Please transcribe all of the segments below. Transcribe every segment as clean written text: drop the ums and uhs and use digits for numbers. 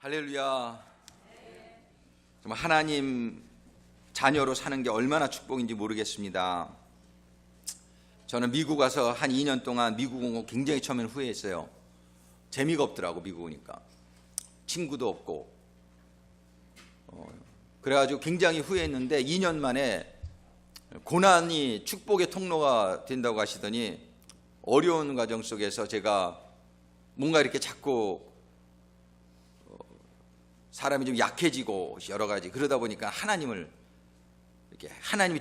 할렐루야. 정말 하나님 자녀로 사는 게 얼마나 축복인지 모르겠습니다. 저는 미국 와서 한 2년 동안 미국 온 거 굉장히 처음에는 후회했어요. 재미가 없더라고, 미국 오니까. 친구도 없고. 그래가지고 굉장히 후회했는데 2년 만에 고난이 축복의 통로가 된다고 하시더니 어려운 과정 속에서 제가 뭔가 이렇게 자꾸 사람이 좀 약해지고 여러 가지 그러다 보니까 하나님이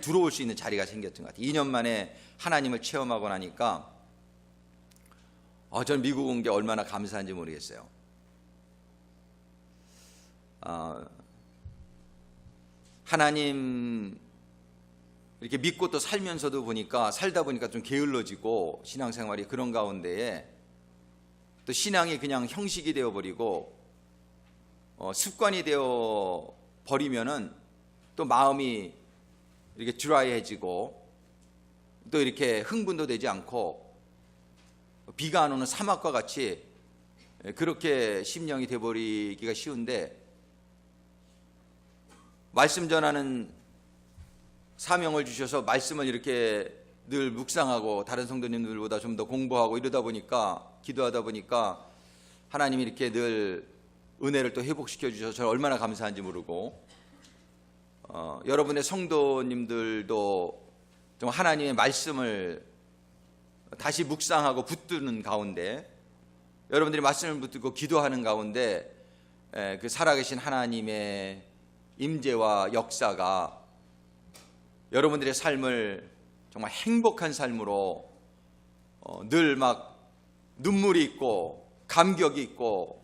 들어올 수 있는 자리가 생겼던 것 같아요. 2년 만에 하나님을 체험하고 나니까 저는 미국 온 게 얼마나 감사한지 모르겠어요. 하나님 이렇게 믿고 또 살면서도 살다 보니까 좀 게을러지고 신앙생활이 그런 가운데에 또 신앙이 그냥 형식이 되어버리고 습관이 되어 버리면은 또 마음이 이렇게 드라이해지고 또 이렇게 흥분도 되지 않고 비가 안 오는 사막과 같이 그렇게 심령이 되어버리기가 쉬운데, 말씀 전하는 사명을 주셔서 말씀을 이렇게 늘 묵상하고 다른 성도님들보다 좀 더 공부하고 이러다 보니까, 기도하다 보니까 하나님이 이렇게 늘 은혜를 또 회복시켜 주셔서 저는 얼마나 감사한지 모르고, 여러분의 성도님들도 좀 하나님의 말씀을 다시 묵상하고 붙드는 가운데, 여러분들이 말씀을 붙들고 기도하는 가운데 그 살아계신 하나님의 임재와 역사가 여러분들의 삶을 정말 행복한 삶으로 늘 막 눈물이 있고 감격이 있고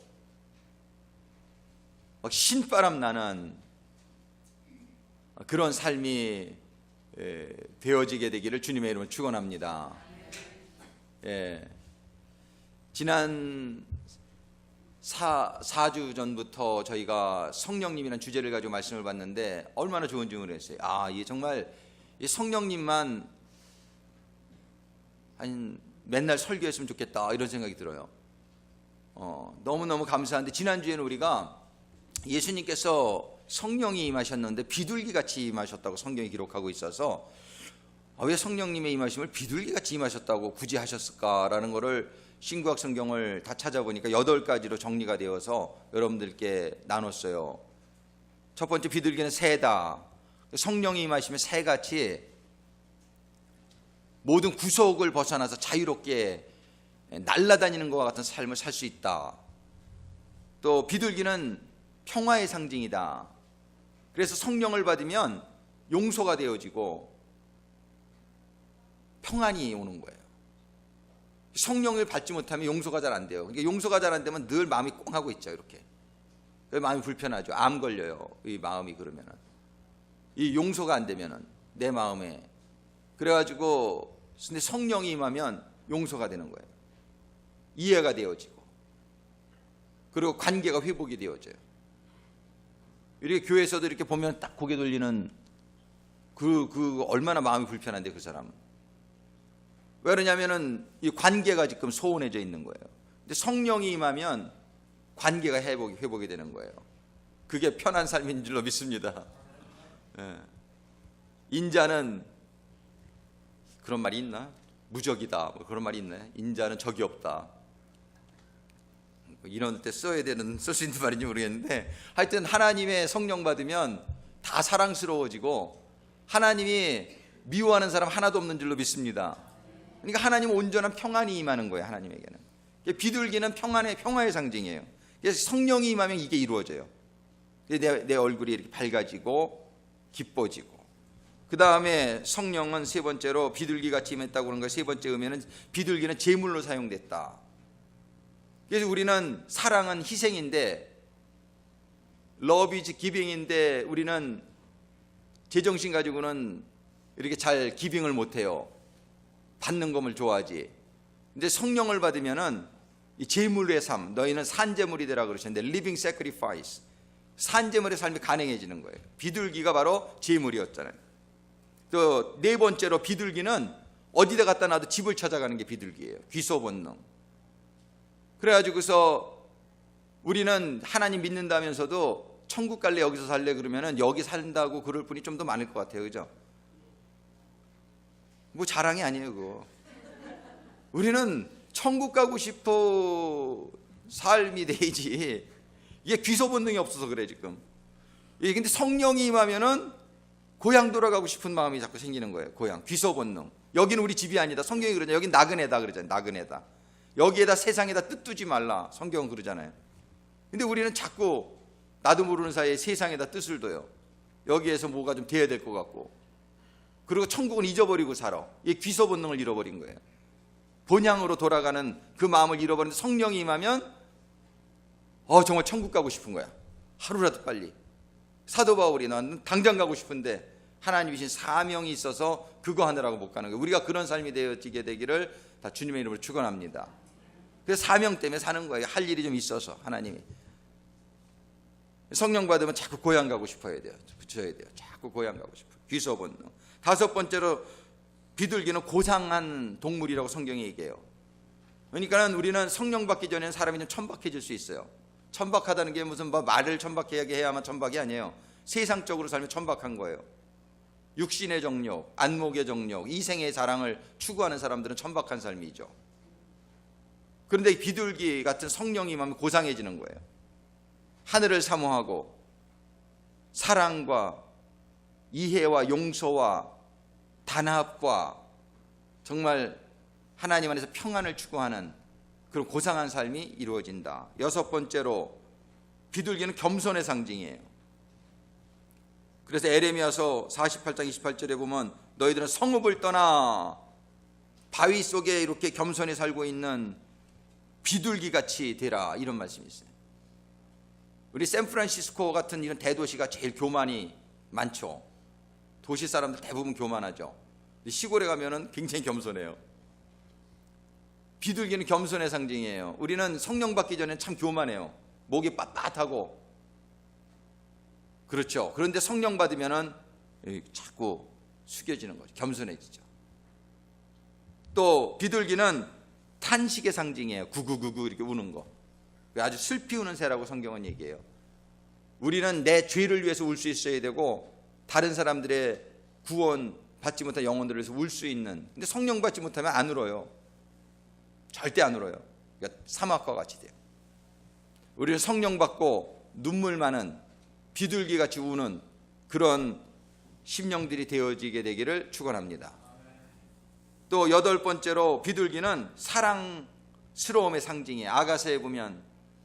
막 신바람 나는 그런 삶이 되어지게 되기를 주님의 이름으로 축원합니다. 지난 4주 전부터 저희가 성령님이라는 주제를 가지고 말씀을 봤는데 얼마나 좋은지 모르겠어요. 이게 정말 이 성령님만 맨날 설교했으면 좋겠다 이런 생각이 들어요. 너무너무 감사한데, 지난주에는 우리가 예수님께서 성령이 임하셨는데 비둘기같이 임하셨다고 성경이 기록하고 있어서 왜 성령님의 임하심을 비둘기같이 임하셨다고 굳이 하셨을까라는 거를 신구약 성경을 다 찾아보니까 8가지로 정리가 되어서 여러분들께 나눴어요. 첫 번째, 비둘기는 새다. 성령이 임하시면 새같이 모든 구속을 벗어나서 자유롭게 날아다니는 것과 같은 삶을 살 수 있다. 또 비둘기는 평화의 상징이다. 그래서 성령을 받으면 용서가 되어지고 평안이 오는 거예요. 성령을 받지 못하면 용서가 잘 안 돼요. 그러니까 용서가 잘 안 되면 늘 마음이 꽁하고 있죠. 이렇게 마음이 불편하죠. 암 걸려요, 이 마음이. 그러면은 이 용서가 안 되면은 내 마음에, 그래가지고 근데 성령이 임하면 용서가 되는 거예요. 이해가 되어지고, 그리고 관계가 회복이 되어져요. 이렇게 교회에서도 이렇게 보면 딱 고개 돌리는 그 얼마나 마음이 불편한데 그 사람은. 왜 그러냐면은 이 관계가 지금 소원해져 있는 거예요. 근데 성령이 임하면 관계가 회복이 되는 거예요. 그게 편한 삶인 줄로 믿습니다. 인자는, 그런 말이 있나? 무적이다, 뭐 그런 말이 있네. 인자는 적이 없다. 이런 때 쓸 수 있는 말인지 모르겠는데, 하여튼 하나님의 성령 받으면 다 사랑스러워지고 하나님이 미워하는 사람 하나도 없는 줄로 믿습니다. 그러니까 하나님은 온전한 평안이 임하는 거예요, 하나님에게는. 비둘기는 평화의 상징이에요. 그래서 성령이 임하면 이게 이루어져요. 내 얼굴이 이렇게 밝아지고 기뻐지고. 그 다음에 성령은 세 번째로 비둘기같이 임했다고 그런 거예요. 세 번째 의미는 비둘기는 제물로 사용됐다. 그래서 우리는 사랑은 희생인데, love is giving인데 우리는 제정신 가지고는 이렇게 잘 기빙을 못해요. 받는 것을 좋아하지. 근데 성령을 받으면은 이 제물의 삶, 너희는 산제물이 되라 그러셨는데 living sacrifice, 산제물의 삶이 가능해지는 거예요. 비둘기가 바로 제물이었잖아요. 또 네 번째로 비둘기는 어디다 갖다 놔도 집을 찾아가는 게 비둘기예요. 귀소 본능. 그래가지고서 우리는 하나님 믿는다면서도 천국 갈래 여기서 살래 그러면은 여기 산다고 그럴 분이 좀 더 많을 것 같아요. 그죠? 뭐 자랑이 아니에요 그거. 우리는 천국 가고 싶어 삶이 되지 이게 귀소 본능이 없어서 그래 지금. 이게 근데 성령이 임하면은 고향 돌아가고 싶은 마음이 자꾸 생기는 거예요. 고향 귀소 본능. 여기는 우리 집이 아니다. 성경이 그러잖아요. 여긴 나그네다 그러잖아요. 나그네다. 여기에다 세상에다 뜻 두지 말라. 성경은 그러잖아요. 근데 우리는 자꾸 나도 모르는 사이에 세상에다 뜻을 둬요. 여기에서 뭐가 좀 돼야 될 것 같고. 그리고 천국은 잊어버리고 살아. 이 귀소 본능을 잃어버린 거예요. 본향으로 돌아가는 그 마음을 잃어버리는데 성령이 임하면 정말 천국 가고 싶은 거야. 하루라도 빨리. 사도 바울이 나는 당장 가고 싶은데 하나님 주신 사명이 있어서 그거 하느라고 못 가는 거예요. 우리가 그런 삶이 되어지게 되기를 다 주님의 이름으로 축원합니다. 그래서 사명 때문에 사는 거예요. 할 일이 좀 있어서 하나님이. 성령 받으면 자꾸 고향 가고 싶어야 돼요. 붙여야 돼요. 자꾸 고향 가고 싶어. 귀소 본능. 다섯 번째로 비둘기는 고상한 동물이라고 성경이 얘기해요. 그러니까 우리는 성령 받기 전에는 사람이 좀 천박해질 수 있어요. 천박하다는 게 무슨 말을 천박하게 해야만 천박이 아니에요. 세상적으로 살면 천박한 거예요. 육신의 정욕, 안목의 정욕, 이생의 자랑을 추구하는 사람들은 천박한 삶이죠. 그런데 이 비둘기 같은 성령이 임하면 고상해지는 거예요. 하늘을 사모하고 사랑과 이해와 용서와 단합과 정말 하나님 안에서 평안을 추구하는 그런 고상한 삶이 이루어진다. 여섯 번째로 비둘기는 겸손의 상징이에요. 그래서 에레미야서 48장 28절에 보면 너희들은 성읍을 떠나 바위 속에 이렇게 겸손히 살고 있는 비둘기같이 되라 이런 말씀이 있어요. 우리 샌프란시스코 같은 이런 대도시가 제일 교만이 많죠. 도시 사람들 대부분 교만하죠. 시골에 가면은 굉장히 겸손해요. 비둘기는 겸손의 상징이에요. 우리는 성령 받기 전에는 참 교만해요. 목이 빳빳하고 그렇죠. 그런데 성령 받으면은 자꾸 숙여지는 거죠. 겸손해지죠. 또 비둘기는 탄식의 상징이에요. 구구구구 이렇게 우는 거. 아주 슬피 우는 새라고 성경은 얘기해요. 우리는 내 죄를 위해서 울 수 있어야 되고 다른 사람들의 구원 받지 못한 영혼들을 위해서 울 수 있는. 근데 성령 받지 못하면 안 울어요. 절대 안 울어요. 그러니까 사막과 같이 돼요. 우리는 성령 받고 눈물 많은 비둘기같이 우는 그런 심령들이 되어지게 되기를 축원합니다. 또 여덟 번째로 비둘기는 사랑스러움의 상징이에요. 아가서에 보면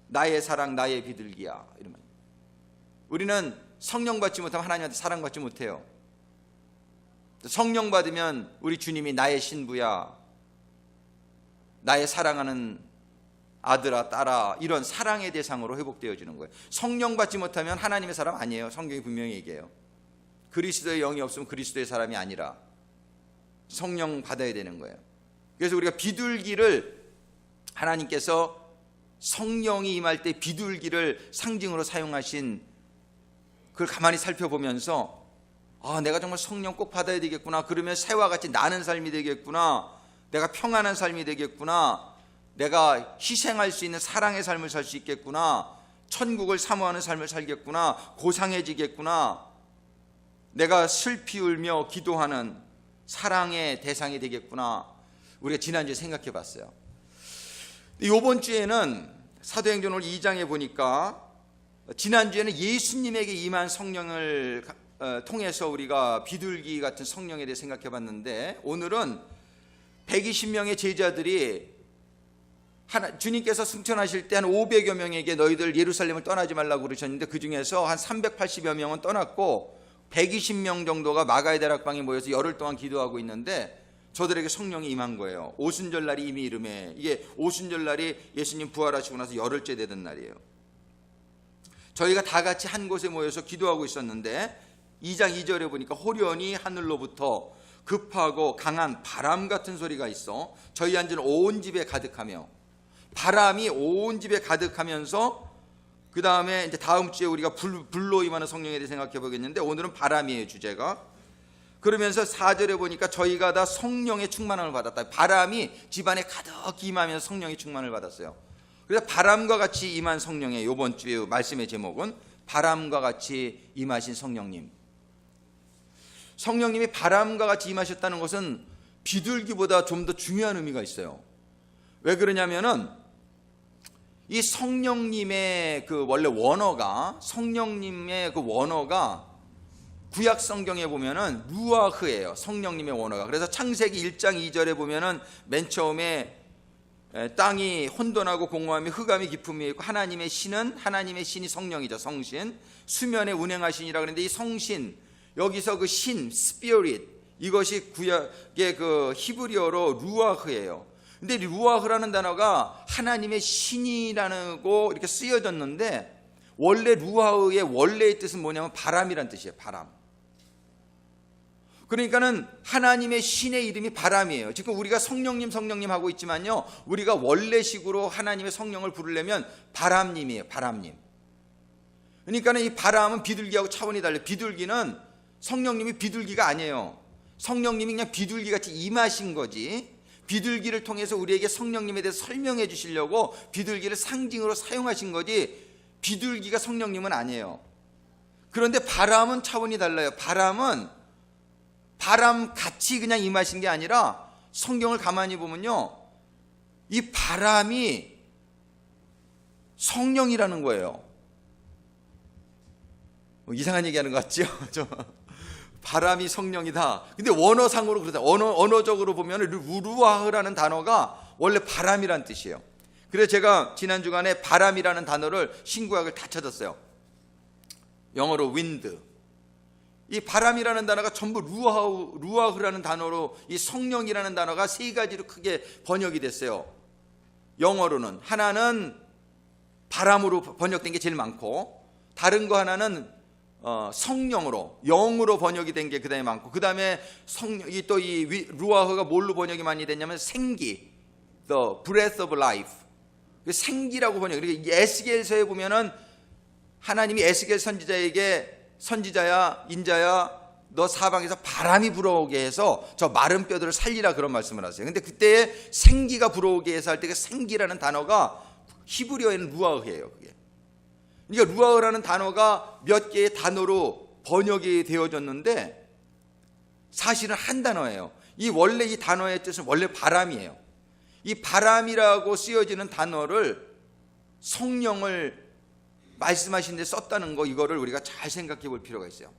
나의 사랑 나의 비둘기야 이러면 우리는 성령 받지 못하면 하나님한테 사랑받지 못해요. 성령 받으면 우리 주님이 나의 신부야 나의 사랑하는 아들아 딸아 이런 사랑의 대상으로 회복되어지는 거예요. 성령 받지 못하면 하나님의 사람 아니에요. 성경이 분명히 얘기해요. 그리스도의 영이 없으면 그리스도의 사람이 아니라 성령 받아야 되는 거예요. 그래서 우리가 비둘기를 하나님께서 성령이 임할 때 비둘기를 상징으로 사용하신 그걸 가만히 살펴보면서 내가 정말 성령 꼭 받아야 되겠구나. 그러면 새와 같이 나는 삶이 되겠구나. 내가 평안한 삶이 되겠구나. 내가 희생할 수 있는 사랑의 삶을 살 수 있겠구나. 천국을 사모하는 삶을 살겠구나. 고상해지겠구나. 내가 슬피 울며 기도하는 사랑의 대상이 되겠구나. 우리가 지난주에 생각해 봤어요. 이번 주에는 사도행전 오늘 2장에 보니까 지난주에는 예수님에게 임한 성령을 통해서 우리가 비둘기 같은 성령에 대해 생각해 봤는데 오늘은 120명의 제자들이 주님께서 승천하실 때 한 500여 명에게 너희들 예루살렘을 떠나지 말라고 그러셨는데 그 중에서 한 380여 명은 떠났고 120명 정도가 마가의 다락방에 모여서 열흘 동안 기도하고 있는데 저들에게 성령이 임한 거예요. 오순절날이 이미 이름에 이게 오순절날이 예수님 부활하시고 나서 열흘째 되던 날이에요. 저희가 다 같이 한 곳에 모여서 기도하고 있었는데 2장 2절에 보니까 호련히 하늘로부터 급하고 강한 바람 같은 소리가 있어 저희 앉은 온 집에 가득하며 바람이 온 집에 가득하면서 그 다음에 이제 다음 주에 우리가 불로 임하는 성령에 대해 생각해 보겠는데 오늘은 바람이에요 주제가. 그러면서 4절에 보니까 저희가 다 성령의 충만함을 받았다. 바람이 집안에 가득 임하면서 성령의 충만을 받았어요. 그래서 바람과 같이 임한 성령의 이번 주의 말씀의 제목은 바람과 같이 임하신 성령님. 성령님이 바람과 같이 임하셨다는 것은 비둘기보다 좀 더 중요한 의미가 있어요. 왜 그러냐면은 이 성령님의 그 원래 원어가, 성령님의 그 원어가 구약 성경에 보면은 루아흐예요. 성령님의 원어가. 그래서 창세기 1장 2절에 보면은 맨 처음에 땅이 혼돈하고 공허함이 흑암이 깊음이 있고 하나님의 신이 성령이죠. 성신. 수면에 운행하신이라 그러는데 이 성신, 여기서 그 신, 스피릿, 이것이 구약의 그 히브리어로 루아흐예요. 근데 루아흐라는 단어가 하나님의 신이라는 거 이렇게 쓰여졌는데 원래 루아흐의 원래의 뜻은 뭐냐면 바람이란 뜻이에요. 바람. 그러니까는 하나님의 신의 이름이 바람이에요. 지금 우리가 성령님 하고 있지만요, 우리가 원래식으로 하나님의 성령을 부르려면 바람님이에요. 바람님. 그러니까는 이 바람은 비둘기하고 차원이 달라요. 비둘기는 성령님이 비둘기가 아니에요. 성령님이 그냥 비둘기같이 임하신 거지, 비둘기를 통해서 우리에게 성령님에 대해서 설명해 주시려고 비둘기를 상징으로 사용하신 거지, 비둘기가 성령님은 아니에요. 그런데 바람은 차원이 달라요. 바람은 바람같이 그냥 임하신 게 아니라 성경을 가만히 보면요, 이 바람이 성령이라는 거예요. 이상한 얘기하는 것 같죠? 바람이 성령이다. 근데 원어상으로 그러다. 언어적으로 보면 루아흐라는 단어가 원래 바람이란 뜻이에요. 그래서 제가 지난 주간에 바람이라는 단어를 신구약을 다 찾았어요. 영어로 wind. 이 바람이라는 단어가 전부 루아흐라는 단어로, 이 성령이라는 단어가 세 가지로 크게 번역이 됐어요. 영어로는 하나는 바람으로 번역된 게 제일 많고, 다른 거 하나는 성령으로, 영으로 번역이 된 게 그 다음에 많고, 그 다음에 또 이 루아흐가 뭘로 번역이 많이 됐냐면 생기, the breath of life, 생기라고 번역. 그러니까 에스겔서에 보면은 하나님이 에스겔 선지자에게 선지자야, 인자야, 너 사방에서 바람이 불어오게 해서 저 마른 뼈들을 살리라, 그런 말씀을 하세요. 근데 그때 생기가 불어오게 해서 할 때 그 생기라는 단어가 히브리어에는 루아흐예요. 그게. 그러니까 루아흐라는 단어가 몇 개의 단어로 번역이 되어졌는데 사실은 한 단어예요. 원래 이 단어의 뜻은 원래 바람이에요. 이 바람이라고 쓰여지는 단어를 성령을 말씀하신 데 썼다는 거, 이거를 우리가 잘 생각해 볼 필요가 있어요.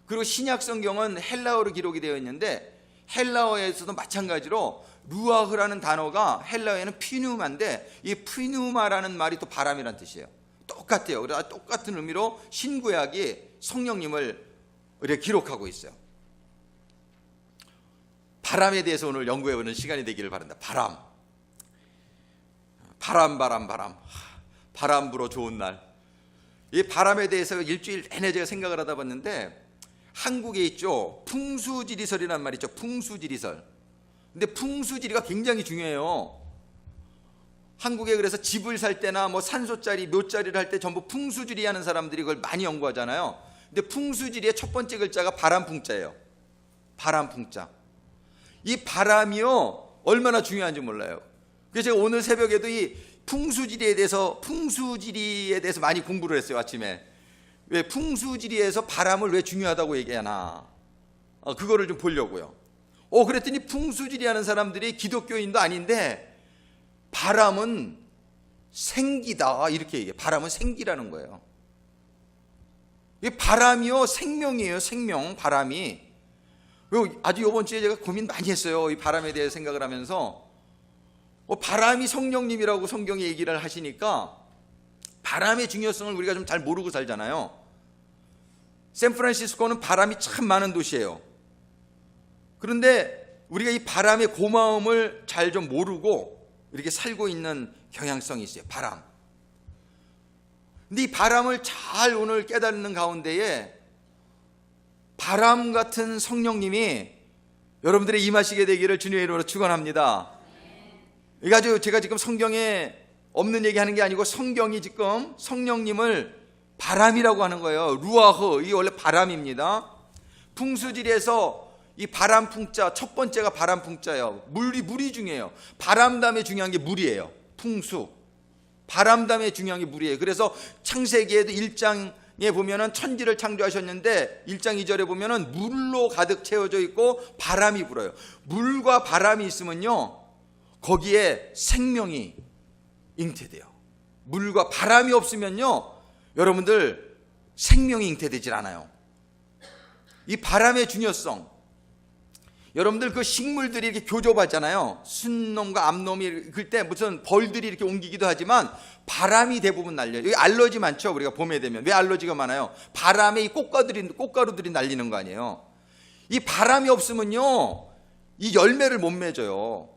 그리고 신약 성경은 헬라어로 기록이 되어 있는데 헬라어에서도 마찬가지로 루아흐라는 단어가 헬라어에는 피누마인데 이 피누마라는 말이 또 바람이란 뜻이에요. 똑같아요. 그래서 똑같은 의미로 신구약이 성령님을 이렇게 기록하고 있어요. 바람에 대해서 오늘 연구해보는 시간이 되기를 바란다. 바람 불어 좋은 날. 이 바람에 대해서 일주일 내내 제가 생각을 하다 봤는데 한국에 있죠, 풍수지리설이란 말이 있죠. 풍수지리설. 근데 풍수지리가 굉장히 중요해요. 한국에 그래서 집을 살 때나 뭐 산소짜리, 묘짜리를 할 때 전부 풍수지리 하는 사람들이 그걸 많이 연구하잖아요. 근데 풍수지리의 첫 번째 글자가 바람풍자예요. 바람풍자. 이 바람이요, 얼마나 중요한지 몰라요. 그래서 제가 오늘 새벽에도 이 풍수지리에 대해서 많이 공부를 했어요. 아침에. 왜 풍수지리에서 바람을 왜 중요하다고 얘기하나, 그거를 좀 보려고요. 그랬더니 풍수지리 하는 사람들이 기독교인도 아닌데 바람은 생기다, 이렇게 얘기해요. 바람은 생기라는 거예요. 이 바람이요, 생명이에요. 생명. 바람이. 아주 이번 주에 제가 고민 많이 했어요. 이 바람에 대해 생각을 하면서 바람이 성령님이라고 성경이 얘기를 하시니까 바람의 중요성을 우리가 좀 잘 모르고 살잖아요. 샌프란시스코는 바람이 참 많은 도시예요. 그런데 우리가 이 바람의 고마움을 잘 좀 모르고 이렇게 살고 있는 경향성이 있어요. 바람. 근데 이 바람을 잘 오늘 깨닫는 가운데에 바람 같은 성령님이 여러분들의 임하시게 되기를 주님의 이름으로 축원합니다. 이거 제가 지금 성경에 없는 얘기하는 게 아니고 성경이 지금 성령님을 바람이라고 하는 거예요. 루아흐, 이게 원래 바람입니다. 풍수지리에서 이 바람풍자, 첫 번째가 바람풍자예요. 물이 중요해요. 바람 다음에 중요한 게 물이에요. 풍수. 바람 다음에 중요한 게 물이에요. 그래서 창세기에도 1장에 보면은 천지를 창조하셨는데 1장 2절에 보면은 물로 가득 채워져 있고 바람이 불어요. 물과 바람이 있으면요, 거기에 생명이 잉태돼요. 물과 바람이 없으면요, 여러분들 생명이 잉태되질 않아요. 이 바람의 중요성, 여러분들 그 식물들이 이렇게 교접하잖아요. 순놈과 암놈이 그때 무슨 벌들이 이렇게 옮기기도 하지만 바람이 대부분 날려요. 여기 알러지 많죠. 우리가 봄에 되면 왜 알러지가 많아요? 바람에 이 꽃가루들이 날리는 거 아니에요. 이 바람이 없으면요, 이 열매를 못 맺어요.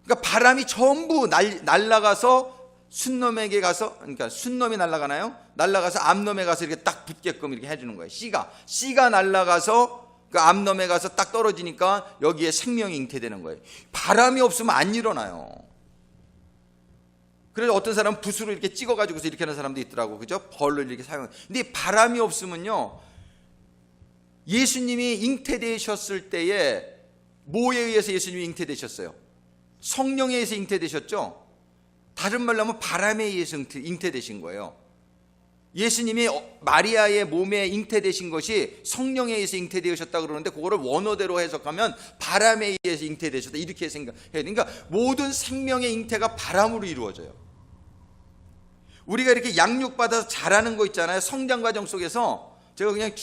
그러니까 바람이 전부 날아가서 순놈에게 가서, 그러니까 순놈이 날아가나요? 날아가서 암놈에 가서 이렇게 딱 붙게끔 이렇게 해주는 거예요. 씨가 날아가서 그 암놈에 가서 딱 떨어지니까 여기에 생명이 잉태되는 거예요. 바람이 없으면 안 일어나요. 그래서 어떤 사람은 붓으로 이렇게 찍어가지고서 이렇게 하는 사람도 있더라고, 그죠? 벌을 이렇게 사용. 근데 바람이 없으면요, 예수님이 잉태되셨을 때에 뭐에 의해서 예수님이 잉태되셨어요? 성령에 의해서 잉태되셨죠? 다른 말로 하면 바람에 의해서 잉태되신 거예요. 예수님이 마리아의 몸에 잉태되신 것이 성령에 의해서 잉태되셨다 그러는데, 그거를 원어대로 해석하면 바람에 의해서 잉태되셨다, 이렇게 생각해야 돼요. 그러니까 모든 생명의 잉태가 바람으로 이루어져요. 우리가 이렇게 양육받아서 자라는 거 있잖아요. 성장 과정 속에서 제가 그냥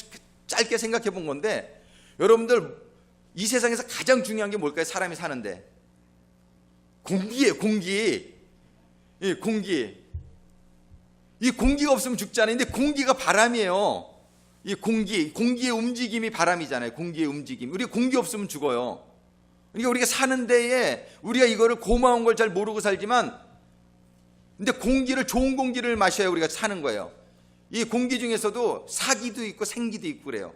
짧게 생각해 본 건데, 여러분들 이 세상에서 가장 중요한 게 뭘까요? 사람이 사는데 공기예요. 공기. 이 공기가 없으면 죽잖아요. 근데 공기가 바람이에요. 이 공기의 움직임이 바람이잖아요. 공기의 움직임. 우리 공기 없으면 죽어요. 그러니까 우리가 사는 데에 우리가 이거를 고마운 걸 잘 모르고 살지만, 근데 좋은 공기를 마셔야 우리가 사는 거예요. 이 공기 중에서도 사기도 있고 생기도 있고 그래요.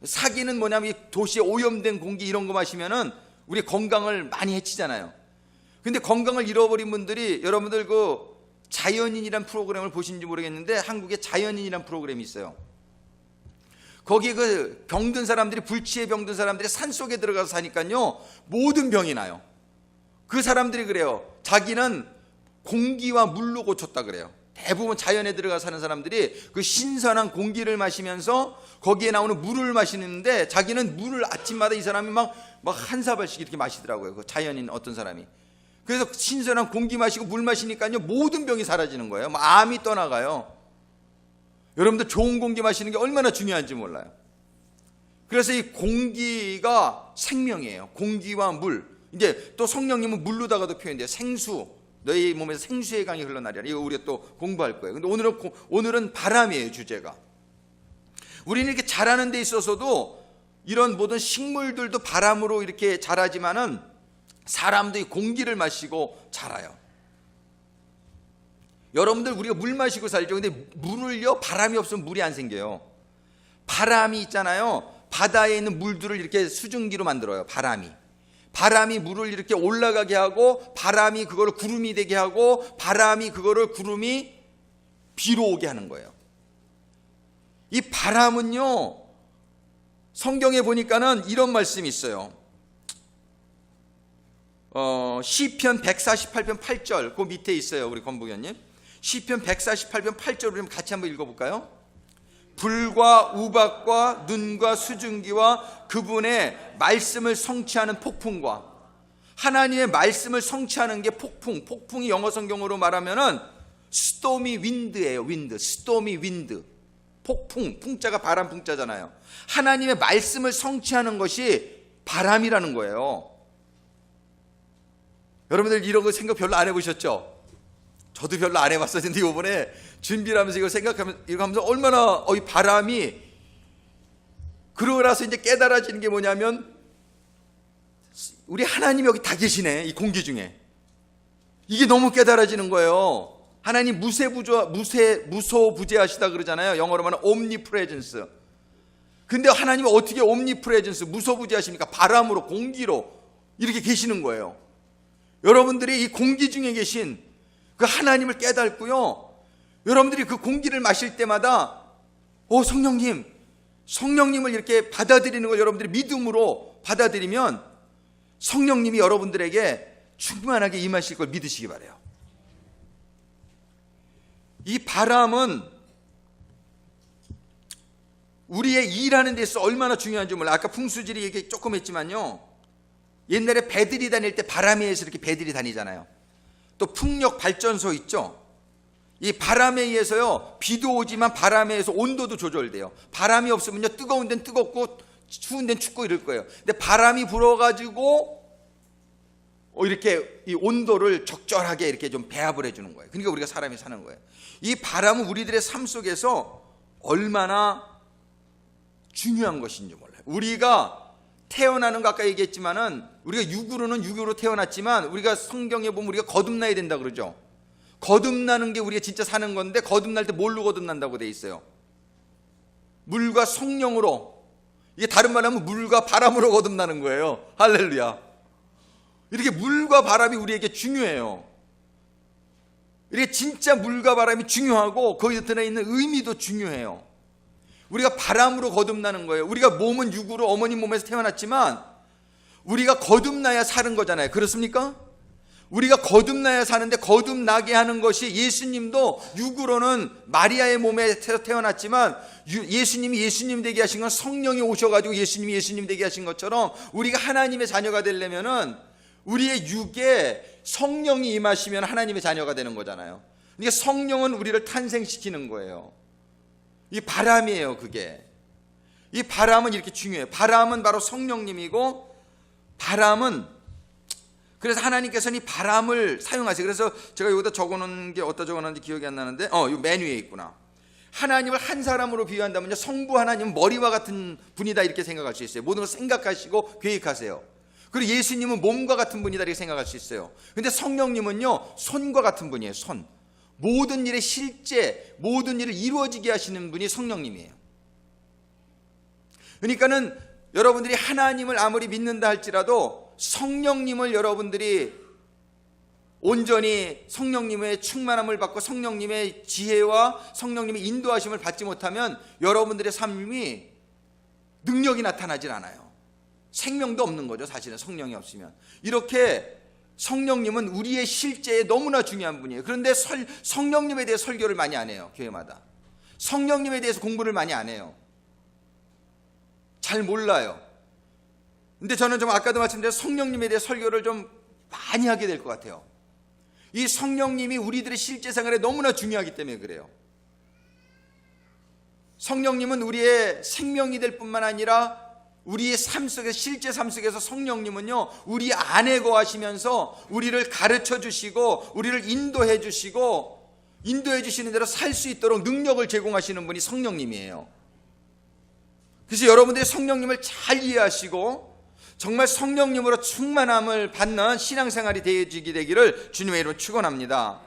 사기는 뭐냐면 이 도시에 오염된 공기 이런 거 마시면은 우리 건강을 많이 해치잖아요. 근데 건강을 잃어버린 분들이, 여러분들 그 자연인이란 프로그램을 보신지 모르겠는데 한국에 자연인이란 프로그램이 있어요. 거기 그 병든 사람들이, 불치에 병든 사람들이 산속에 들어가서 사니까요, 모든 병이 나요. 그 사람들이 그래요. 자기는 공기와 물로 고쳤다 그래요. 대부분 자연에 들어가 사는 사람들이 그 신선한 공기를 마시면서 거기에 나오는 물을 마시는데, 자기는 물을 아침마다 이 사람이 막 한 사발씩 이렇게 마시더라고요. 그 자연인 어떤 사람이. 그래서 신선한 공기 마시고 물 마시니까요, 모든 병이 사라지는 거예요. 암이 떠나가요. 여러분들 좋은 공기 마시는 게 얼마나 중요한지 몰라요. 그래서 이 공기가 생명이에요. 공기와 물. 이제 또 성령님은 물로다가도 표현돼요. 생수. 너희 몸에서 생수의 강이 흘러나리라. 이거 우리가 또 공부할 거예요. 근데 오늘은 바람이에요, 주제가. 우리는 이렇게 자라는 데 있어서도 이런 모든 식물들도 바람으로 이렇게 자라지만은 사람도 이 공기를 마시고 자라요. 여러분들 우리가 물 마시고 살죠. 근데 물을요, 바람이 없으면 물이 안 생겨요. 바람이 있잖아요. 바다에 있는 물들을 이렇게 수증기로 만들어요. 바람이 물을 이렇게 올라가게 하고, 바람이 그거를 구름이 되게 하고, 바람이 그거를 구름이 비로 오게 하는 거예요. 이 바람은요, 성경에 보니까는 이런 말씀이 있어요. 시편 148편 8절 그 밑에 있어요. 우리 권부견님, 시편 148편 8절 우리 같이 한번 읽어볼까요? 불과 우박과 눈과 수증기와 그분의 말씀을 성취하는 폭풍과, 하나님의 말씀을 성취하는 게 폭풍이 영어 성경으로 말하면은 스토미 윈드예요. 스토미 윈드. 폭풍, 풍자가 바람 풍자잖아요. 하나님의 말씀을 성취하는 것이 바람이라는 거예요. 여러분들 이런 거 생각 별로 안 해보셨죠? 저도 별로 안 해봤었는데 이번에 준비를 하면서 이거 생각하면서 얼마나 이 바람이, 그러고 나서 이제 깨달아지는 게 뭐냐면, 우리 하나님이 여기 다 계시네, 이 공기 중에. 이게 너무 깨달아지는 거예요. 하나님 무소부재하시다 그러잖아요. 영어로 말하면 omnipresence. 근데 하나님은 어떻게 omnipresence, 무소부재하십니까? 바람으로, 공기로 이렇게 계시는 거예요. 여러분들이 이 공기 중에 계신 그 하나님을 깨닫고요, 여러분들이 그 공기를 마실 때마다 성령님을 이렇게 받아들이는 걸 여러분들이 믿음으로 받아들이면 성령님이 여러분들에게 충만하게 임하실 걸 믿으시기 바라요. 이 바람은 우리의 일하는 데서 얼마나 중요한지 몰라. 아까 풍수지리 얘기 조금 했지만요, 옛날에 배들이 다닐 때 바람에 의해서 이렇게 배들이 다니잖아요. 또 풍력 발전소 있죠. 이 바람에 의해서요, 비도 오지만 바람에 의해서 온도도 조절돼요. 바람이 없으면요, 뜨거운 데는 뜨겁고 추운 데는 춥고 이럴 거예요. 근데 바람이 불어가지고 이렇게 이 온도를 적절하게 이렇게 좀 배합을 해주는 거예요. 그러니까 우리가 사람이 사는 거예요. 이 바람은 우리들의 삶 속에서 얼마나 중요한 것인지 몰라요. 우리가 태어나는 거 아까 얘기했지만은, 우리가 육으로는 육으로 태어났지만 우리가 성경에 보면 우리가 거듭나야 된다 그러죠. 거듭나는 게 우리가 진짜 사는 건데, 거듭날 때 뭘로 거듭난다고 돼 있어요? 물과 성령으로. 이게 다른 말로 하면 물과 바람으로 거듭나는 거예요. 할렐루야. 이렇게 물과 바람이 우리에게 중요해요. 이렇게 진짜 물과 바람이 중요하고 거기에 들어있는 의미도 중요해요. 우리가 바람으로 거듭나는 거예요. 우리가 몸은 육으로 어머니 몸에서 태어났지만 우리가 거듭나야 사는 거잖아요. 그렇습니까? 우리가 거듭나야 사는데, 거듭나게 하는 것이, 예수님도 육으로는 마리아의 몸에서 태어났지만 예수님이 예수님 되게 하신 건 성령이 오셔가지고 예수님이 예수님 되게 하신 것처럼, 우리가 하나님의 자녀가 되려면은 우리의 육에 성령이 임하시면 하나님의 자녀가 되는 거잖아요. 그러니까 성령은 우리를 탄생시키는 거예요. 이 바람이에요. 그게, 이 바람은 이렇게 중요해요. 바람은 바로 성령님이고, 바람은, 그래서 하나님께서는 이 바람을 사용하세요. 그래서 제가 여기다 적어놓은 게 어디다 적어놨는지 기억이 안 나는데, 이 맨 위에 있구나. 하나님을 한 사람으로 비유한다면요, 성부 하나님은 머리와 같은 분이다 이렇게 생각할 수 있어요. 모든 걸 생각하시고 계획하세요. 그리고 예수님은 몸과 같은 분이다 이렇게 생각할 수 있어요. 근데 성령님은요, 손과 같은 분이에요. 손. 모든 일의 실제, 모든 일을 이루어지게 하시는 분이 성령님이에요. 그러니까는 여러분들이 하나님을 아무리 믿는다 할지라도 성령님을 여러분들이 온전히 성령님의 충만함을 받고 성령님의 지혜와 성령님의 인도하심을 받지 못하면 여러분들의 삶이 능력이 나타나질 않아요. 생명도 없는 거죠. 사실은 성령이 없으면. 이렇게 성령님은 우리의 실제에 너무나 중요한 분이에요. 그런데 성령님에 대해 설교를 많이 안 해요. 교회마다 성령님에 대해서 공부를 많이 안 해요. 잘 몰라요. 근데 저는 좀 아까도 말씀드린 성령님에 대해 설교를 좀 많이 하게 될 것 같아요. 이 성령님이 우리들의 실제 생활에 너무나 중요하기 때문에 그래요. 성령님은 우리의 생명이 될 뿐만 아니라 우리의 삶 속에, 실제 삶 속에서 성령님은요, 우리 안에 거하시면서 우리를 가르쳐 주시고 우리를 인도해 주시고 인도해 주시는 대로 살 수 있도록 능력을 제공하시는 분이 성령님이에요. 그래서 여러분들이 성령님을 잘 이해하시고 정말 성령님으로 충만함을 받는 신앙생활이 되어지게 되기를 주님의 이름으로 축원합니다.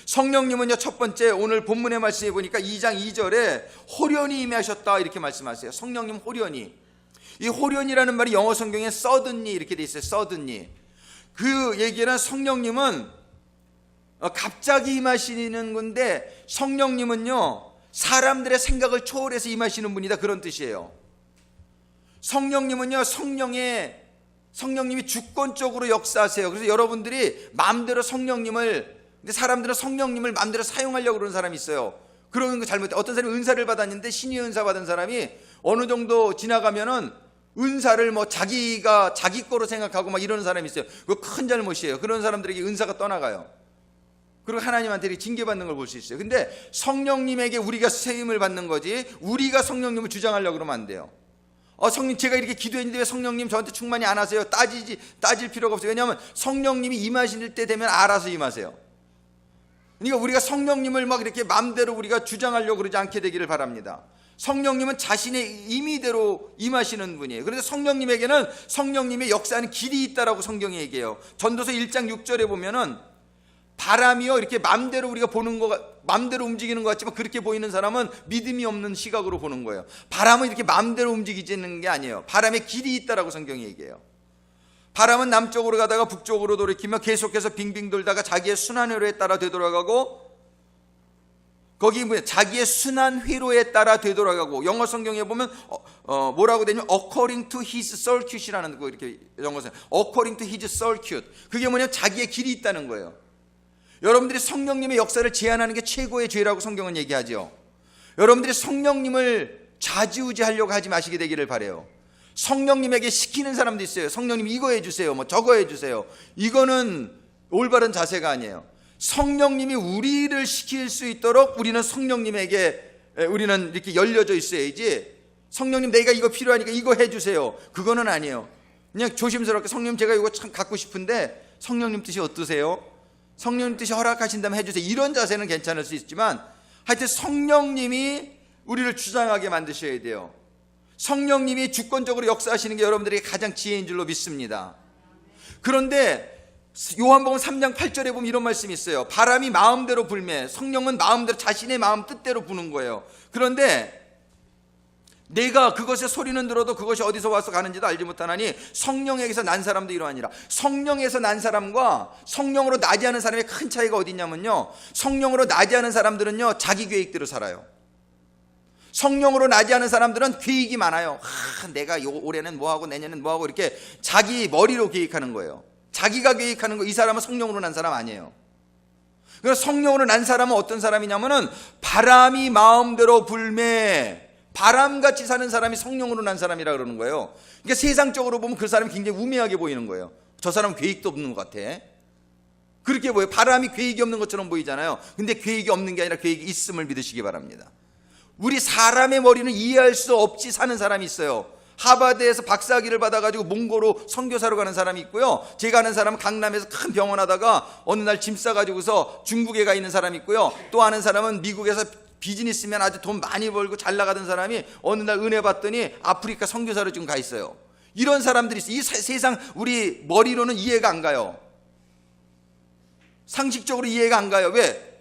성령님은요, 첫 번째 오늘 본문의 말씀에 보니까 2장 2절에 호련히 임하셨다 이렇게 말씀하세요. 성령님 호련히. 이 호련이라는 말이 영어 성경에 suddenly 이렇게 돼 있어요. suddenly. 그 얘기는 성령님은 갑자기 임하시는 건데, 성령님은요 사람들의 생각을 초월해서 임하시는 분이다, 그런 뜻이에요. 성령님은요, 성령님이 주권적으로 역사하세요. 그래서 여러분들이 마음대로 근데 사람들은 성령님을 마음대로 사용하려고 그러는 사람이 있어요. 그러는 거 잘못해. 어떤 사람이 은사를 받았는데, 신의 은사 받은 사람이 어느 정도 지나가면은 은사를 자기가 자기 거로 생각하고 막 이러는 사람이 있어요. 그거 큰 잘못이에요. 그런 사람들에게 은사가 떠나가요. 그리고 하나님한테 이렇게 징계받는 걸 볼 수 있어요. 근데 성령님에게 우리가 세임을 받는 거지, 우리가 성령님을 주장하려고 그러면 안 돼요. 성령, 제가 이렇게 기도했는데 왜 성령님 저한테 충만히 안 하세요? 따질 필요가 없어요. 왜냐하면 성령님이 임하실 때 되면 알아서 임하세요. 그러니까 우리가 성령님을 막 이렇게 마음대로 우리가 주장하려고 그러지 않게 되기를 바랍니다. 성령님은 자신의 임의대로 임하시는 분이에요. 그래서 성령님에게는 성령님의 역사하는 길이 있다라고 성경이 얘기해요. 전도서 1장 6절에 보면은 바람이요, 이렇게 마음대로 우리가 보는 마음대로 움직이는 것 같지만 그렇게 보이는 사람은 믿음이 없는 시각으로 보는 거예요. 바람은 이렇게 마음대로 움직이지는 게 아니에요. 바람의 길이 있다라고 성경이 얘기해요. 바람은 남쪽으로 가다가 북쪽으로 돌이키며 계속해서 빙빙 돌다가 자기의 순한 회로에 따라 되돌아가고, 거기 자기의 순한 회로에 따라 되돌아가고, 영어 성경에 보면 뭐라고 되냐면 according to his circuit이라는 거, 이렇게 영어서 according to his circuit. 그게 뭐냐면 자기의 길이 있다는 거예요. 여러분들이 성령님의 역사를 제한하는 게 최고의 죄라고 성경은 얘기하죠. 여러분들이 성령님을 좌지우지하려고 하지 마시게 되기를 바라요. 성령님에게 시키는 사람도 있어요. 성령님 이거 해주세요, 뭐 저거 해주세요. 이거는 올바른 자세가 아니에요. 성령님이 우리를 시킬 수 있도록 우리는 성령님에게 우리는 이렇게 열려져 있어야지, 성령님 내가 이거 필요하니까 이거 해주세요, 그거는 아니에요. 그냥 조심스럽게 성령님 제가 이거 참 갖고 싶은데 성령님 뜻이 어떠세요? 성령님 뜻이 허락하신다면 해주세요, 이런 자세는 괜찮을 수 있지만 하여튼 성령님이 우리를 주장하게 만드셔야 돼요. 성령님이 주권적으로 역사하시는 게 여러분들에게 가장 지혜인 줄로 믿습니다. 그런데 요한복음 3장 8절에 보면 이런 말씀이 있어요. 바람이 마음대로 불매, 성령은 마음대로 자신의 마음 뜻대로 부는 거예요. 그런데 내가 그것의 소리는 들어도 그것이 어디서 와서 가는지도 알지 못하나니 성령에게서 난 사람도 이러하니라. 성령에서 난 사람과 성령으로 나지 않은 사람의 큰 차이가 어디 있냐면요, 성령으로 나지 않은 사람들은요 자기 계획대로 살아요. 성령으로 나지 않은 사람들은 계획이 많아요. 내가 올해는 뭐하고 내년엔 뭐하고 이렇게 자기 머리로 계획하는 거예요. 자기가 계획하는 거. 이 사람은 성령으로 난 사람 아니에요. 그래서 성령으로 난 사람은 어떤 사람이냐면은 바람이 마음대로 불매, 바람같이 사는 사람이 성령으로 난 사람이라 그러는 거예요. 그러니까 세상적으로 보면 그 사람이 굉장히 우매하게 보이는 거예요. 저 사람은 계획도 없는 것 같아, 그렇게 보여요. 바람이 계획이 없는 것처럼 보이잖아요. 근데 계획이 없는 게 아니라 계획이 있음을 믿으시기 바랍니다. 우리 사람의 머리는 이해할 수 없이 사는 사람이 있어요. 하버드에서 박사학위를 받아가지고 몽고로 선교사로 가는 사람이 있고요. 제가 아는 사람은 강남에서 큰 병원 하다가 어느 날 짐 싸가지고서 중국에 가 있는 사람이 있고요. 또 아는 사람은 미국에서 비즈니스면 아주 돈 많이 벌고 잘 나가던 사람이 어느 날 은혜 받더니 아프리카 선교사로 지금 가 있어요. 이런 사람들이 있어요. 이 세상 우리 머리로는 이해가 안 가요. 상식적으로 이해가 안 가요. 왜?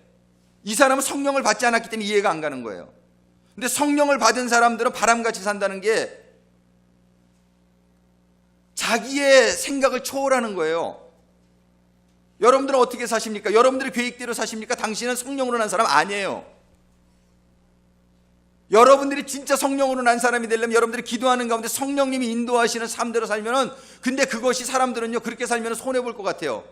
이 사람은 성령을 받지 않았기 때문에 이해가 안 가는 거예요. 근데 성령을 받은 사람들은 바람같이 산다는 게 자기의 생각을 초월하는 거예요. 여러분들은 어떻게 사십니까? 여러분들의 계획대로 사십니까? 당신은 성령으로 난 사람 아니에요. 여러분들이 진짜 성령으로 난 사람이 되려면 여러분들이 기도하는 가운데 성령님이 인도하시는 삶대로 살면은, 근데 그것이 사람들은요 그렇게 살면 손해볼 것 같아요.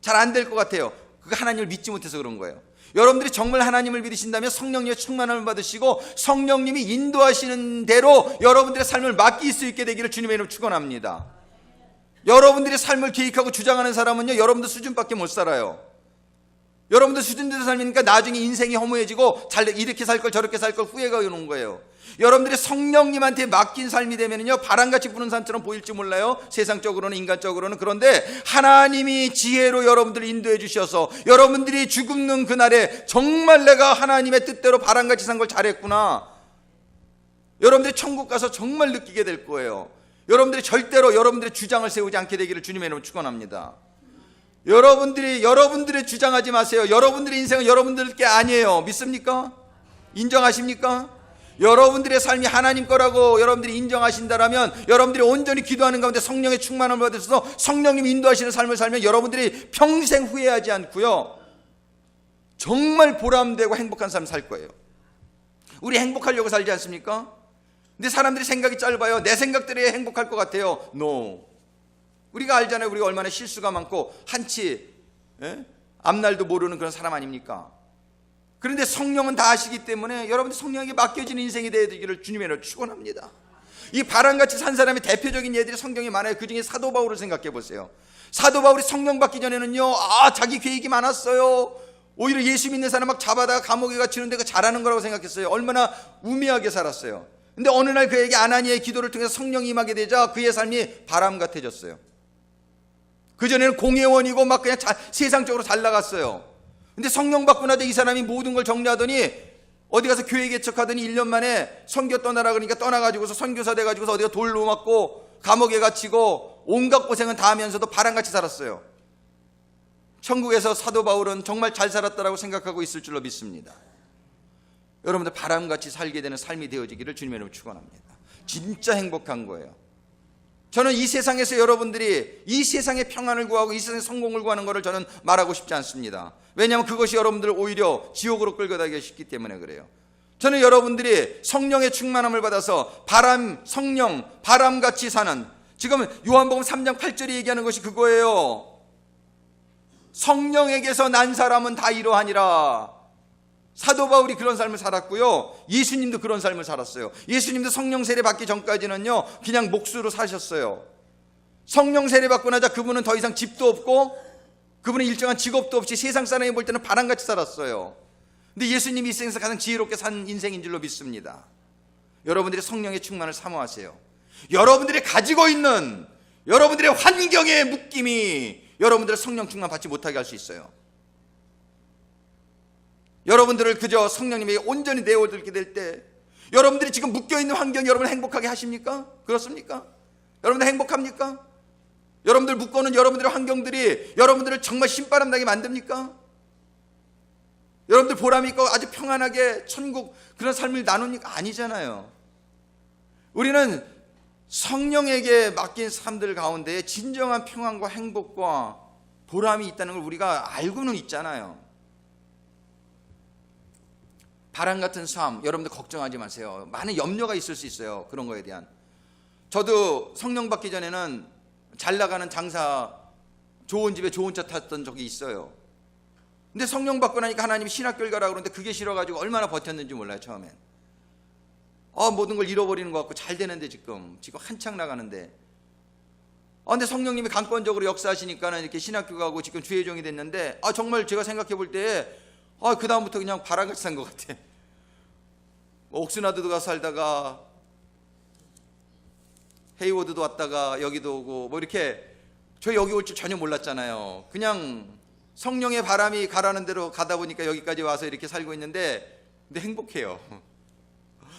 잘 안 될 것 같아요. 그거 하나님을 믿지 못해서 그런 거예요. 여러분들이 정말 하나님을 믿으신다면 성령님의 충만함을 받으시고 성령님이 인도하시는 대로 여러분들의 삶을 맡길 수 있게 되기를 주님의 이름으로 축원합니다. 여러분들의 삶을 계획하고 주장하는 사람은요 여러분들 수준밖에 못 살아요. 여러분들 수준대로 살니까 나중에 인생이 허무해지고 이렇게 살 걸 저렇게 살 걸 후회가 오는 거예요. 여러분들이 성령님한테 맡긴 삶이 되면요 바람같이 부는 산처럼 보일지 몰라요, 세상적으로는, 인간적으로는. 그런데 하나님이 지혜로 여러분들을 인도해 주셔서 여러분들이 죽는 그날에 정말 내가 하나님의 뜻대로 바람같이 산 걸 잘했구나, 여러분들이 천국 가서 정말 느끼게 될 거예요. 여러분들이 절대로 여러분들의 주장을 세우지 않게 되기를 주님의 이름으로 축원합니다. 여러분들의 주장하지 마세요. 여러분들의 인생은 여러분들께 아니에요. 믿습니까? 인정하십니까? 여러분들의 삶이 하나님 거라고 여러분들이 인정하신다라면 여러분들이 온전히 기도하는 가운데 성령의 충만함을 받으셔서 성령님이 인도하시는 삶을 살면 여러분들이 평생 후회하지 않고요 정말 보람되고 행복한 삶 살 거예요. 우리 행복하려고 살지 않습니까? 근데 사람들이 생각이 짧아요. 내 생각대로 행복할 것 같아요. No. 우리가 알잖아요. 우리가 얼마나 실수가 많고 한치 앞날도 모르는 그런 사람 아닙니까? 그런데 성령은 다 아시기 때문에 여러분들 성령에게 맡겨지는 인생이 되기를 주님의 이름으로 축원합니다. 이 바람같이 산 사람의 대표적인 예들이 성경에 많아요. 그 중에 사도 바울을 생각해 보세요. 사도 바울이 성령 받기 전에는요 자기 계획이 많았어요. 오히려 예수 믿는 사람 막 잡아다가 감옥에 갇히는데 그거 잘하는 거라고 생각했어요. 얼마나 우매하게 살았어요. 근데 어느 날 그에게 아나니아의 기도를 통해서 성령이 임하게 되자 그의 삶이 바람 같아졌어요. 그전에는 공회원이고 막 그냥 세상적으로 잘 나갔어요. 근데 성령 받고 나서 이 사람이 모든 걸 정리하더니 어디 가서 교회 개척하더니 1년 만에 선교 떠나라 그러니까 떠나가지고서 선교사 돼가지고서 어디가 돌로 맞고 감옥에 갇히고 온갖 고생은 다 하면서도 바람같이 살았어요. 천국에서 사도 바울은 정말 잘 살았다라고 생각하고 있을 줄로 믿습니다. 여러분들 바람같이 살게 되는 삶이 되어지기를 주님의 이름으로 축원합니다. 진짜 행복한 거예요. 저는 이 세상에서 여러분들이 이 세상의 평안을 구하고 이 세상의 성공을 구하는 것을 저는 말하고 싶지 않습니다. 왜냐하면 그것이 여러분들을 오히려 지옥으로 끌어다기가 쉽기 때문에 그래요. 저는 여러분들이 성령의 충만함을 받아서 성령, 바람같이 사는, 지금 요한복음 3장 8절이 얘기하는 것이 그거예요. 성령에게서 난 사람은 다 이러하니라. 사도 바울이 그런 삶을 살았고요, 예수님도 그런 삶을 살았어요. 예수님도 성령 세례 받기 전까지는요 그냥 몫으로 사셨어요. 성령 세례 받고 나자 그분은 더 이상 집도 없고 그분은 일정한 직업도 없이 세상 사람이 볼 때는 바람같이 살았어요. 근데 예수님이 이 세상에서 가장 지혜롭게 산 인생인 줄로 믿습니다. 여러분들이 성령의 충만을 사모하세요. 여러분들이 가지고 있는 여러분들의 환경의 묶임이 여러분들을 성령 충만 받지 못하게 할 수 있어요. 여러분들을 그저 성령님에게 온전히 내어드리게 될 때, 여러분들이 지금 묶여있는 환경이 여러분을 행복하게 하십니까? 그렇습니까? 여러분들 행복합니까? 여러분들 묶어놓은 여러분들의 환경들이 여러분들을 정말 신바람 나게 만듭니까? 여러분들 보람 있고 아주 평안하게 천국 그런 삶을 나누니까 아니잖아요. 우리는 성령에게 맡긴 삶들 가운데 진정한 평안과 행복과 보람이 있다는 걸 우리가 알고는 있잖아요. 바람 같은 삶, 여러분들 걱정하지 마세요. 많은 염려가 있을 수 있어요. 그런 거에 대한. 저도 성령 받기 전에는 잘 나가는 장사, 좋은 집에 좋은 차 탔던 적이 있어요. 근데 성령 받고 나니까 하나님이 신학교를 가라고 그러는데 그게 싫어가지고 얼마나 버텼는지 몰라요. 처음엔 모든 걸 잃어버리는 것 같고 잘 되는데 지금 한창 나가는데, 근데 성령님이 강권적으로 역사하시니까는 이렇게 신학교 가고 지금 주의종이 됐는데, 정말 제가 생각해 볼 때에 그 다음부터 그냥 바람같이 산 것 같아. 옥스나드도 가서 살다가 헤이워드도 왔다가 여기도 오고 이렇게. 저 여기 올 줄 전혀 몰랐잖아요. 그냥 성령의 바람이 가라는 대로 가다 보니까 여기까지 와서 이렇게 살고 있는데, 근데 행복해요.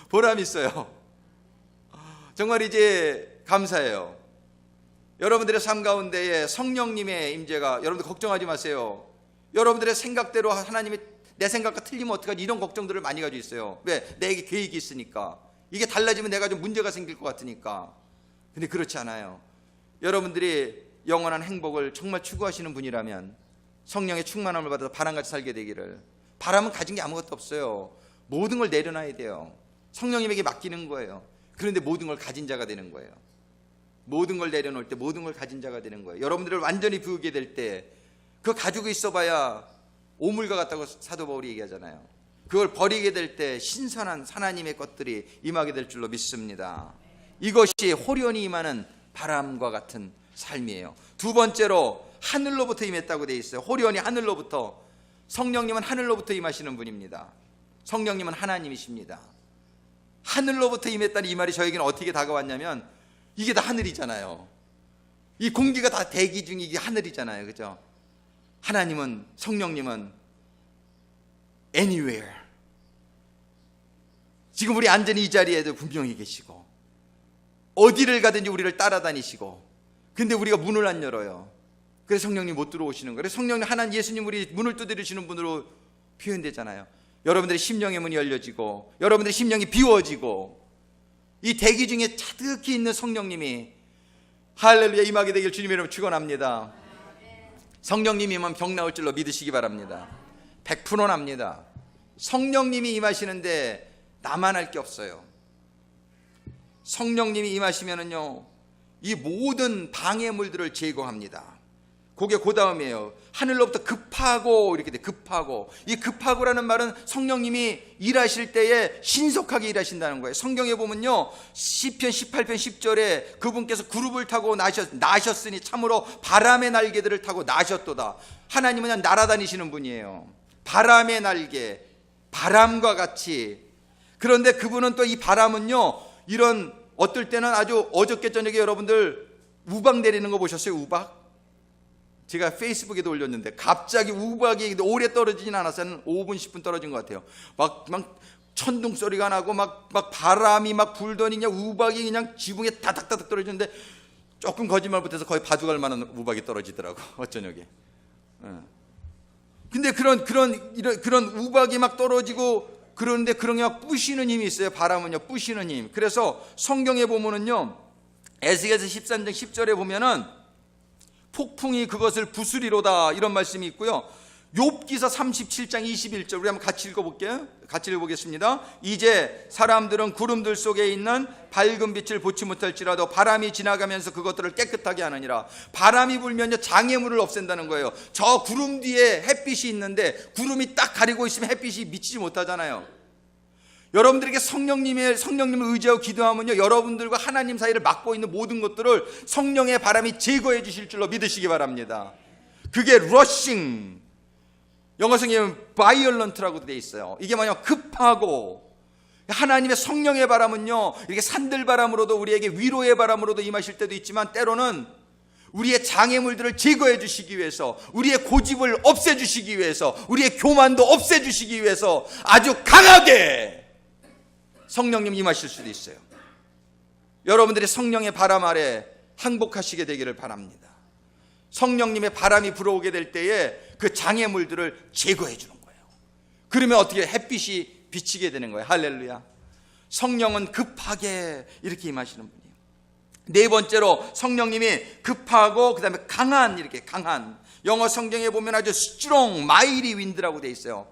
보람 있어요. 정말 이제 감사해요. 여러분들의 삶 가운데에 성령님의 임재가, 여러분들 걱정하지 마세요. 여러분들의 생각대로 하나님이 내 생각과 틀리면 어떡하지, 이런 걱정들을 많이 가지고 있어요. 왜? 내게 계획이 있으니까. 이게 달라지면 내가 좀 문제가 생길 것 같으니까. 근데 그렇지 않아요. 여러분들이 영원한 행복을 정말 추구하시는 분이라면 성령의 충만함을 받아서 바람같이 살게 되기를. 바람은 가진 게 아무것도 없어요. 모든 걸 내려놔야 돼요. 성령님에게 맡기는 거예요. 그런데 모든 걸 가진 자가 되는 거예요. 모든 걸 내려놓을 때 모든 걸 가진 자가 되는 거예요. 여러분들을 완전히 비우게 될 때 그거 가지고 있어봐야 오물과 같다고 사도 바울이 얘기하잖아요. 그걸 버리게 될 때 신선한 하나님의 것들이 임하게 될 줄로 믿습니다. 이것이 호련히 임하는 바람과 같은 삶이에요. 두 번째로 하늘로부터 임했다고 되어 있어요. 호련히 하늘로부터. 성령님은 하늘로부터 임하시는 분입니다. 성령님은 하나님이십니다. 하늘로부터 임했다는 이 말이 저에게는 어떻게 다가왔냐면, 이게 다 하늘이잖아요. 이 공기가 다 대기 중이 이게 하늘이잖아요. 그죠? 하나님은, 성령님은 anywhere, 지금 우리 안전히 이 자리에도 분명히 계시고 어디를 가든지 우리를 따라다니시고, 근데 우리가 문을 안 열어요. 그래서 성령님 못 들어오시는 거예요. 성령님, 하나님, 예수님 우리 문을 두드리시는 분으로 표현되잖아요. 여러분들의 심령의 문이 열려지고 여러분들의 심령이 비워지고 이 대기 중에 차득히 있는 성령님이 할렐루야 임하게 되길 주님의 이름으로 축원합니다. 성령님이 임하면 병 나올 줄로 믿으시기 바랍니다. 100% 납니다. 성령님이 임하시는데 나만 할 게 없어요. 성령님이 임하시면은요, 이 모든 방해물들을 제거합니다. 그게 그 다음이에요. 하늘로부터 급하고 이렇게 돼. 급하고. 이 급하고라는 말은 성령님이 일하실 때에 신속하게 일하신다는 거예요. 성경에 보면요, 시편 18편 10절에 그분께서 구름을 타고 나셨으니 참으로 바람의 날개들을 타고 나셨도다. 하나님은 그냥 날아다니시는 분이에요. 바람의 날개, 바람과 같이. 그런데 그분은 또 이 바람은요, 이런 어떨 때는 아주 어저께 저녁에 여러분들 우박 내리는 거 보셨어요? 우박? 제가 페이스북에도 올렸는데 갑자기 우박이 오래 떨어지진 않았어요. 한 5분 10분 떨어진 것 같아요. 막 천둥 소리가 나고 막 바람이 막 불더니 그냥 우박이 그냥 지붕에 다닥다닥 떨어지는데, 조금 거짓말 못해서 거의 바둑알 만한 우박이 떨어지더라고 어저녁에. 근데 그런 우박이 막 떨어지고, 그런데 그런 게 막 부시는 힘이 있어요. 바람은요, 부시는 힘. 그래서 성경에 보면은요, 에스겔서 13장 10절에 보면은 폭풍이 그것을 부수리로다, 이런 말씀이 있고요. 욥기서 37장 21절 우리 한번 같이 읽어볼게요. 같이 읽어보겠습니다. 이제 사람들은 구름들 속에 있는 밝은 빛을 보지 못할지라도 바람이 지나가면서 그것들을 깨끗하게 하느니라. 바람이 불면요 장애물을 없앤다는 거예요. 저 구름 뒤에 햇빛이 있는데 구름이 딱 가리고 있으면 햇빛이 미치지 못하잖아요. 여러분들에게 성령님을 의지하고 기도하면요 여러분들과 하나님 사이를 막고 있는 모든 것들을 성령의 바람이 제거해 주실 줄로 믿으시기 바랍니다. 그게 러싱, 영어 성경에 violent라고 되어 있어요. 이게 뭐냐면 급하고, 하나님의 성령의 바람은요 이렇게 산들바람으로도 우리에게 위로의 바람으로도 임하실 때도 있지만 때로는 우리의 장애물들을 제거해 주시기 위해서, 우리의 고집을 없애 주시기 위해서, 우리의 교만도 없애 주시기 위해서 아주 강하게 성령님 임하실 수도 있어요. 여러분들이 성령의 바람 아래 항복하시게 되기를 바랍니다. 성령님의 바람이 불어오게 될 때에 그 장애물들을 제거해 주는 거예요. 그러면 어떻게 햇빛이 비치게 되는 거예요. 할렐루야. 성령은 급하게 이렇게 임하시는 분이에요. 네 번째로 성령님이 급하고 그 다음에 강한, 이렇게 강한, 영어 성경에 보면 아주 strong, mighty wind라고 되어 있어요.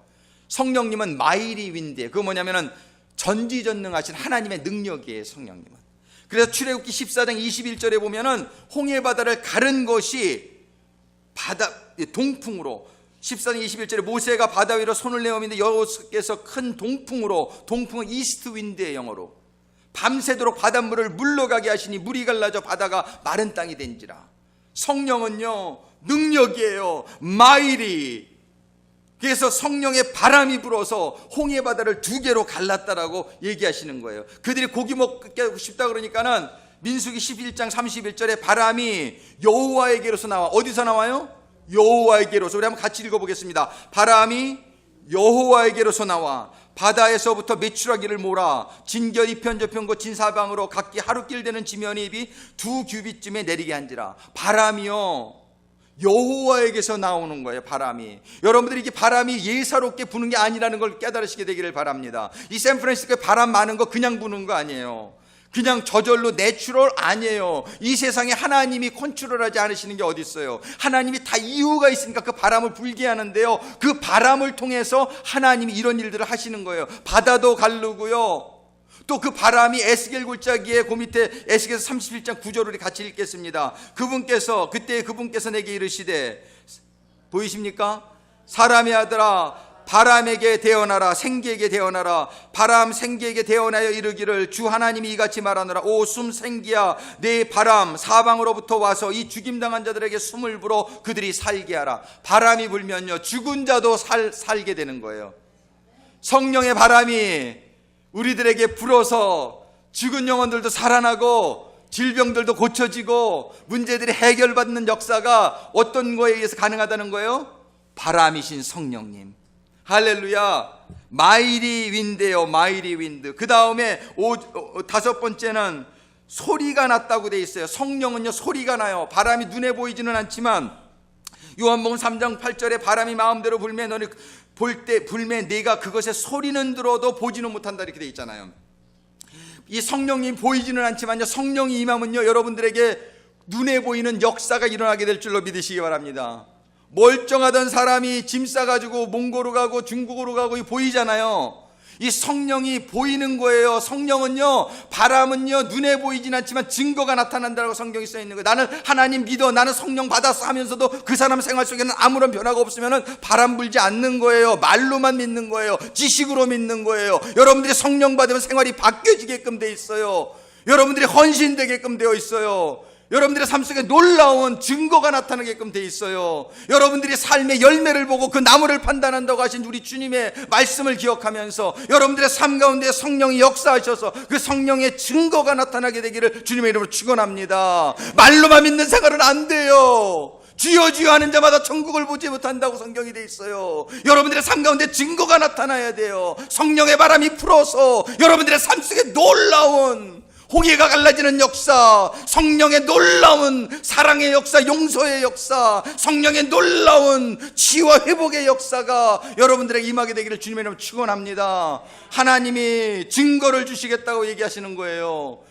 성령님은 mighty wind이에요. 그거 뭐냐면은 전지전능하신 하나님의 능력이에요. 성령님은. 그래서 출애굽기 14장 21절에 보면은 홍해 바다를 가른 것이 바다 동풍으로, 14장 21절에 모세가 바다 위로 손을 내어미는데 여호와께서 큰 동풍으로, 동풍은 이스트 윈드의 영어로 밤새도록 바닷물을 물러가게 하시니 물이 갈라져 바다가 마른 땅이 된지라. 성령은요 능력이에요. 마일이. 그래서 성령의 바람이 불어서 홍해 바다를 두 개로 갈랐다라고 얘기하시는 거예요. 그들이 고기 먹고 싶다 그러니까는 민수기 11장 31절에 바람이 여호와에게로서 나와. 어디서 나와요? 여호와에게로서. 우리 한번 같이 읽어보겠습니다. 바람이 여호와에게로서 나와 바다에서부터 메추라기를 몰아 진겨 이편 저편 곧 진사방으로 각기 하루길 되는 지면이 입이 2규빗쯤에 내리게 한지라. 바람이요 여호와에게서 나오는 거예요. 바람이. 여러분들이 이게 바람이 예사롭게 부는 게 아니라는 걸 깨달으시게 되기를 바랍니다. 이 샌프란시스코에 바람 많은 거 그냥 부는 거 아니에요. 그냥 저절로 내추럴 아니에요. 이 세상에 하나님이 컨트롤하지 않으시는 게 어디 있어요. 하나님이 다 이유가 있으니까 그 바람을 불게 하는데요, 그 바람을 통해서 하나님이 이런 일들을 하시는 거예요. 바다도 가르고요, 또 그 바람이 에스겔 골짜기에 그 밑에 에스겔서 37장 9절을 같이 읽겠습니다. 그때 그분께서 내게 이르시되, 보이십니까? 사람의 아들아 바람에게 대언하라. 생기에게 대언하라. 바람 생기에게 대언하여 이르기를 주 하나님이 이같이 말하노라. 오 숨 생기야, 내 바람 사방으로부터 와서 이 죽임당한 자들에게 숨을 불어 그들이 살게 하라. 바람이 불면요 죽은 자도 살게 되는 거예요. 성령의 바람이 우리들에게 불어서 죽은 영혼들도 살아나고 질병들도 고쳐지고 문제들이 해결받는 역사가 어떤 거에 의해서 가능하다는 거예요? 바람이신 성령님. 할렐루야. 마이리 윈드예요. 마이리 윈드. 그 다음에 다섯 번째는 소리가 났다고 돼 있어요. 성령은요 소리가 나요. 바람이 눈에 보이지는 않지만 요한복음 3장 8절에 바람이 마음대로 불매 너는 불매 내가 그것의 소리는 들어도 보지는 못한다 이렇게 돼 있잖아요. 이 성령님 보이지는 않지만요 성령이 임하면요 여러분들에게 눈에 보이는 역사가 일어나게 될 줄로 믿으시기 바랍니다. 멀쩡하던 사람이 짐 싸가지고 몽고로 가고 중국으로 가고 보이잖아요. 이 성령이 보이는 거예요. 성령은요, 바람은요 눈에 보이진 않지만 증거가 나타난다고 성경이 써 있는 거예요. 나는 하나님 믿어, 나는 성령 받았어 하면서도 그 사람 생활 속에는 아무런 변화가 없으면 바람 불지 않는 거예요. 말로만 믿는 거예요. 지식으로 믿는 거예요. 여러분들이 성령 받으면 생활이 바뀌어지게끔 돼 있어요. 여러분들이 헌신되게끔 되어 있어요. 여러분들의 삶 속에 놀라운 증거가 나타나게끔 돼 있어요. 여러분들이 삶의 열매를 보고 그 나무를 판단한다고 하신 우리 주님의 말씀을 기억하면서 여러분들의 삶 가운데 성령이 역사하셔서 그 성령의 증거가 나타나게 되기를 주님의 이름으로 축원합니다. 말로만 믿는 생활은 안 돼요. 주여 주여 하는 자마다 천국을 보지 못한다고 성경이 돼 있어요. 여러분들의 삶 가운데 증거가 나타나야 돼요. 성령의 바람이 불어서 여러분들의 삶 속에 놀라운 홍해가 갈라지는 역사, 성령의 놀라운 사랑의 역사, 용서의 역사, 성령의 놀라운 치유와 회복의 역사가 여러분들에게 임하게 되기를 주님의 이름으로 축원합니다. 하나님이 증거를 주시겠다고 얘기하시는 거예요.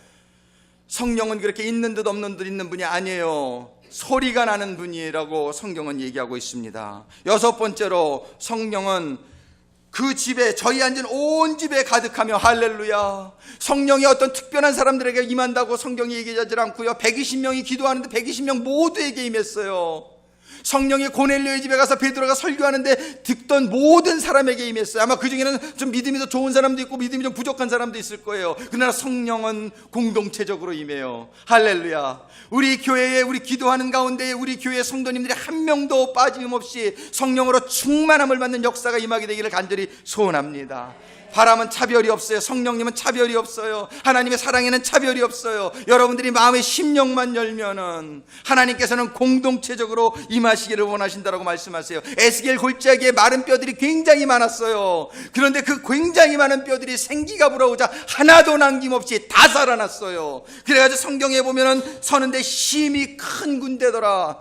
성령은 그렇게 있는 듯 없는 듯 있는 분이 아니에요. 소리가 나는 분이라고 성경은 얘기하고 있습니다. 여섯 번째로 성령은 그 집에, 저희 앉은 온 집에 가득하며 할렐루야. 성령이 어떤 특별한 사람들에게 임한다고 성경이 얘기하지 않고요, 120명이 기도하는데 120명 모두에게 임했어요. 성령이 고넬료의 집에 가서 베드로가 설교하는데 듣던 모든 사람에게 임했어요. 아마 그 중에는 좀 믿음이 더 좋은 사람도 있고 믿음이 좀 부족한 사람도 있을 거예요. 그러나 성령은 공동체적으로 임해요. 할렐루야. 우리 교회에, 우리 기도하는 가운데 우리 교회 성도님들이 한 명도 빠짐없이 성령으로 충만함을 받는 역사가 임하게 되기를 간절히 소원합니다. 바람은 차별이 없어요. 성령님은 차별이 없어요. 하나님의 사랑에는 차별이 없어요. 여러분들이 마음의 심령만 열면은 하나님께서는 공동체적으로 임하시기를 원하신다라고 말씀하세요. 에스겔 골짜기에 마른 뼈들이 굉장히 많았어요. 그런데 그 굉장히 많은 뼈들이 생기가 불어오자 하나도 남김없이 다 살아났어요. 그래가지고 성경에 보면은 서는데 심히 큰 군대더라.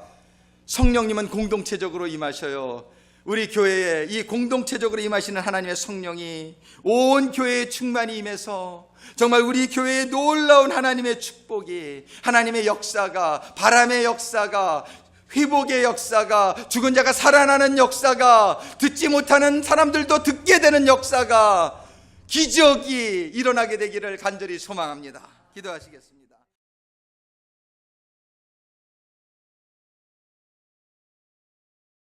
성령님은 공동체적으로 임하셔요. 우리 교회에 이 공동체적으로 임하시는 하나님의 성령이 온 교회에 충만히 임해서 정말 우리 교회에 놀라운 하나님의 축복이, 하나님의 역사가, 바람의 역사가, 회복의 역사가, 죽은 자가 살아나는 역사가, 듣지 못하는 사람들도 듣게 되는 역사가, 기적이 일어나게 되기를 간절히 소망합니다. 기도하시겠습니다.